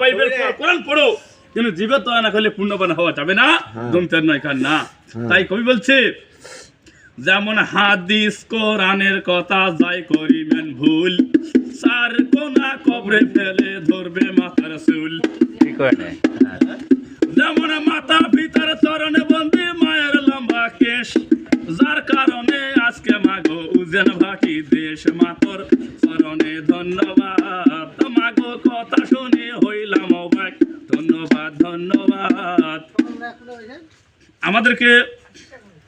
Bible কোরআন পড়ো, কিন্তু জীবে তো না করলে পূর্ণবান হওয়া যাবে না, দমচার নয় কার না। তাই কবি বলছে, যেমন হাদিস কোরআনের কথা যাই করিবেন ভুল, সার কোনা কবরে ফেলে ধরবে মাথার চুল। যেমন মাথা ভিতর চরণে বন্দি মায়ের লম্বা কেশ, যার কারণে আজকে মাগো উজেন ভাটি দেশ। মাতর চরণে ধন্যবাদ, মাগো কথা শুনে হইলাম অবাক। ধন্যবাদ ধন্যবাদ।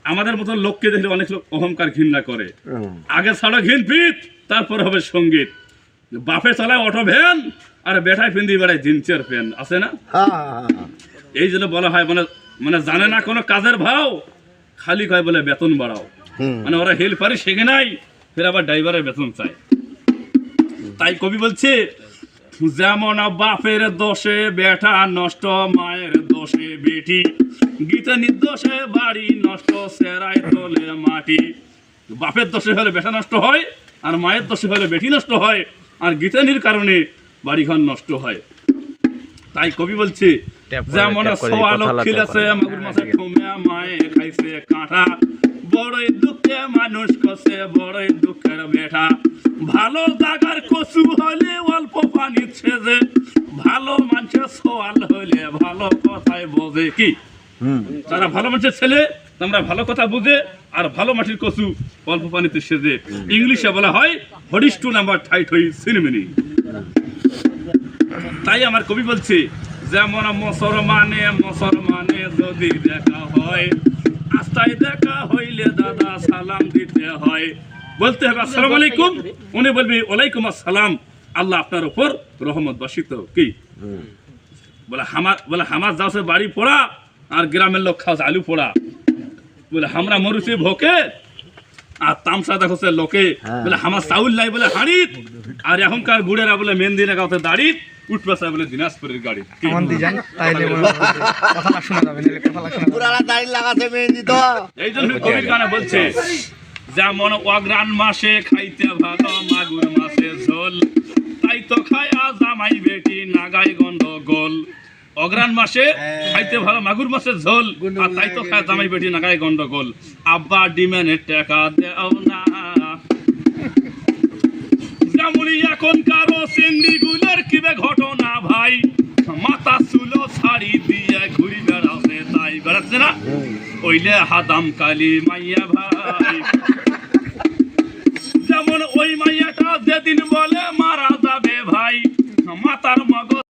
আমাদের মতো লোককে দেখলে অনেক লোক অহংকার ঘৃণা করে। আগে ছাড়া ঘিন পিত, তারপর হবে সঙ্গীত। বাপে চালায় অটো ভ্যান আর বেটায় পিন্দি বেড়ায় জিন্সের প্যান্ট, আছে না? এই জন্য বলা হয় মানে জানে না কোনো কাজের ভাও, খালি কয় বলে বেতন বাড়াও। মানে ওরা হেল্পারই শেখে নাই, ফের আবার ড্রাইভারের বেতন চায়। তাই কবি বলছে, যেমন বাপের দোষে বেটা নষ্ট, মায়ের দোষে বেটি। গীতা নির্দোষে বাড়ি নষ্ট, সেরাই তোলে মাটি। বাপের দোষে হলে বেটা নষ্ট হয়, আর মায়ের দোষে হলে বেটি নষ্ট হয়, আর গীতানির কারণে বাড়িঘর নষ্ট হয়। তাই কবি বলছে, যেমন সোয়া লক্ষ্মী আছে মাগুর মাছে ঠুমে, মায়ে খাইছে কাঁটা। বড়ই দুঃখে মানুষ কষে, বড়ই দুঃখের বেটা। ভালো জাগার কচু হলে অল্প পানি ছেজে, ভালো মানুষের সোয়াল হইলে ভালো কথাই বোঝে। কি তারা ভালো মানুষের ছেলে, তোমরা ভালো কথা বুঝে, আর ভালো মাটির কচু অল্প পানিতে সেজে। ইংলিশে বলা হয় হরিস টু নাম্বার ঠাইট হই সিনেমিনি। তাই আমার কবি বলছে, যেমন মুসলমানে যদি দেখা হয়, আস্তায় দেখা হইলে দাদা সালাম দিতে হয়। বলতে হবে আসসালামু আলাইকুম, উনি বলবি ওয়ালাইকুম আসসালাম, আল্লাহ আপনার উপর রহমত বর্ষিত। কি বলে হামার যাচ্ছে বাড়ি পোড়া, আর গ্রামের লোক খাওয়া আলু পোড়া। বলে আমরা মরুচি ভোকে, আর তামসা দেখছে লোকে। বলে আমার চাউল নাই বলে হাড়িত, আর এখনকার বুড়েরা বলে মেহেন্দি না গাওতে দাড়িত, উঠবাসা বলে দিনাজপুরের গাড়ি। এই জন্য কবির গানে বলছে, যেমন অগ্রাণ মাসে খাইতে ভালো মাগুর মাছের ঝোল, তাই তো খায়া জামাই বেটি নাগাই গন্ডগোল। অগ্রাণ মাসে খাইতে ভালো মাগুর মাছের ঝোল, আর তাই তো খায় জামাই বেটি নাগাই গন্ডগোল। আব্বা ডিমেনের টাকা দেও না, যেমন এখনকার চিংড়ি গুলোর কিবে ঘটনা ভাই। মাথা চুলো ছাড়ি দিয়ে ঘুরি বেড়াচ্ছে, তাই বেড়াচ্ছে না ওইলে হাদাম কালি মাইয়া ভাই।